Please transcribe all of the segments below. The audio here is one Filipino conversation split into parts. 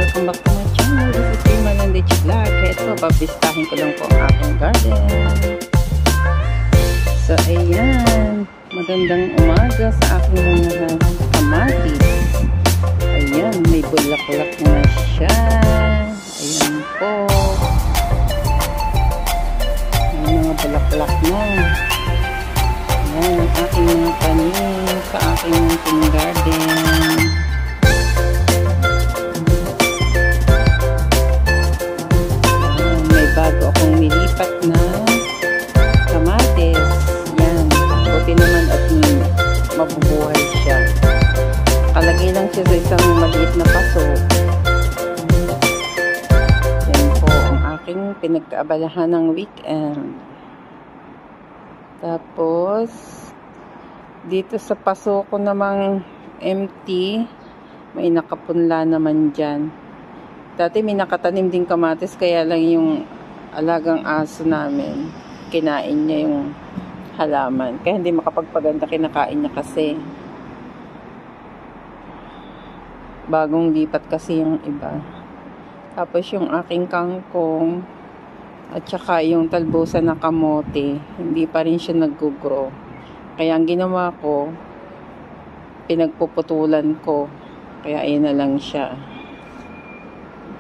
welcome back to my channel. This is Manandich Vlog. Ito, babisitahin ko lang po ang aking garden. So, ayan. Magandang umaga sa aking mga kamatis. Ayan, may bulaklak na siya. Ayan po. May mga bulaklak na. Ayan, ang aking mga tanim sa aking munting garden. Bago akong nilipat na kamatis. Yan. Buti naman at mabubuhay siya. Kalagay lang siya sa isang maliit na paso. Yan po ang aking pinagkaabalahan ng weekend. Tapos, dito sa paso ko namang empty, may nakapunla naman dyan. Dati may nakatanim din kamatis, kaya lang yung alagang aso namin, kinain niya yung halaman. Kaya hindi makapagpaganda, kinakain niya kasi. Bagong lipat kasi yung iba. Tapos yung aking kangkong, at saka yung talbosa na kamote, hindi pa rin siya nag-grow. Kaya ang ginawa ko, pinagpuputulan ko. Kaya ayun na lang siya.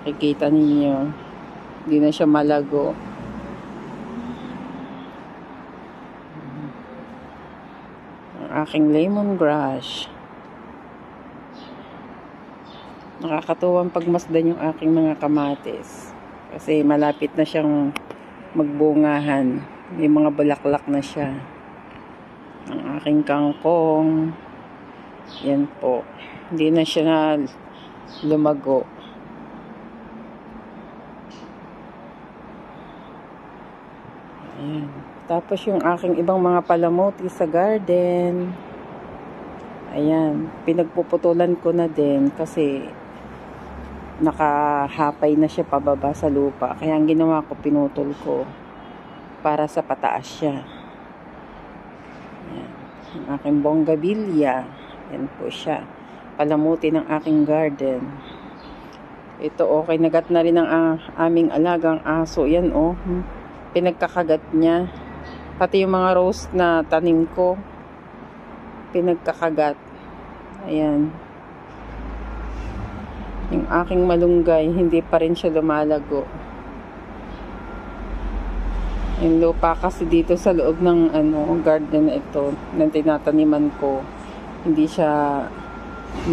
Nakikita ninyo. Hindi na siya malago. Ang aking lemongrass. Nakakatuwang pagmasdan yung aking mga kamatis. Kasi malapit na siyang magbungahan. May mga bulaklak na siya. Ang aking kangkong. Yan po. Hindi na siya na lumago. Ayan. Tapos yung aking ibang mga palamuti sa garden. Ayan. Pinagpuputulan ko na din kasi nakahapay na siya pababa sa lupa. Kaya ang ginawa ko, pinutol ko para sa pataas siya. Ayan. Ang aking bonggabilya. Ayan po siya. Palamuti ng aking garden. Ito okay. Nagat na rin ang aming alagang aso. Yan oh. Pinagkakagat niya. Pati yung mga rose na tanim ko, pinagkakagat. Ayan. Yung aking malunggay, hindi pa rin siya lumalago. Yung lupa kasi dito sa loob ng garden na ito, na tinataniman ko, hindi siya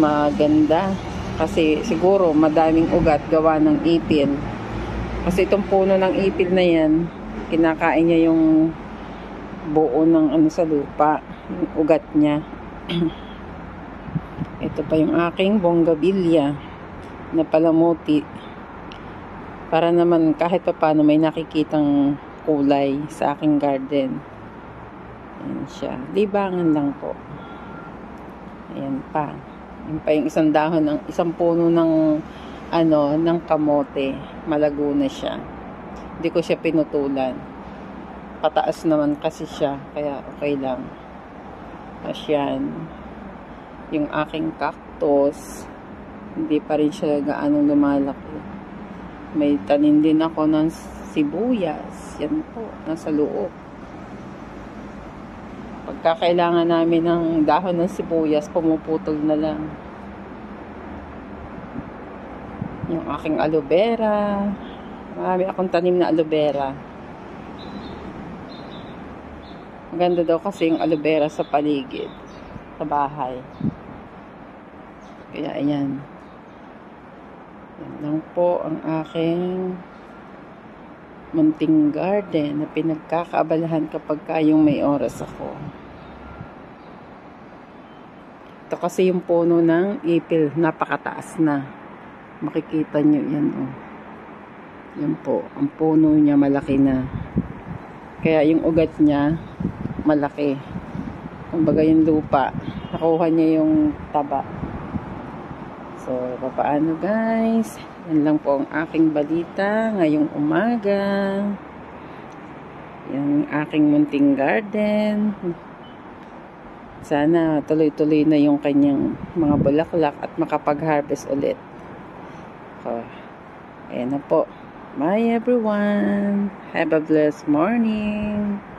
maganda. Kasi siguro madaming ugat gawa ng ipil. Kasi itong puno ng ipil na yan, kinakain niya yung buo ng sa lupa, yung ugat niya. Ito pa yung aking bonggabilya na palamuti, para naman kahit pa paano may nakikitang kulay sa aking garden. Ayan siya, libangan lang po. Ayan pa. Ayan pa yung isang dahon ng isang puno ng ng kamote, malago na siya. Hindi ko siya pinutulan. Pataas naman kasi siya. Kaya okay lang. Tapos yan. Yung aking cactus, hindi pa rin siya gaano lumalaki. May tanim din ako ng sibuyas. Yan po. Nasa loob. Pagka kailangan namin ng dahon ng sibuyas, pumuputol na lang. Yung aking aloe vera. Marami akong tanim na aloe vera. Maganda daw kasi yung aloe vera sa paligid, sa bahay. Kaya ayan. Yan lang po ang aking munting garden na pinagkakaabalahan kapag yung may oras ako. Ito kasi yung puno ng ipil, napakataas na. Makikita nyo yan oh. Yan po, ang puno niya malaki na. Kaya yung ugat niya malaki. Kumbaga yung lupa, nakuha niya yung taba. So, papaano guys? Yan lang po ang aking balita ngayong umaga. Yan ang aking munting garden. Sana tuloy-tuloy na yung kanyang mga bulaklak at makapag-harvest ulit. ko. Ayan na po. Bye everyone. Have a blessed morning.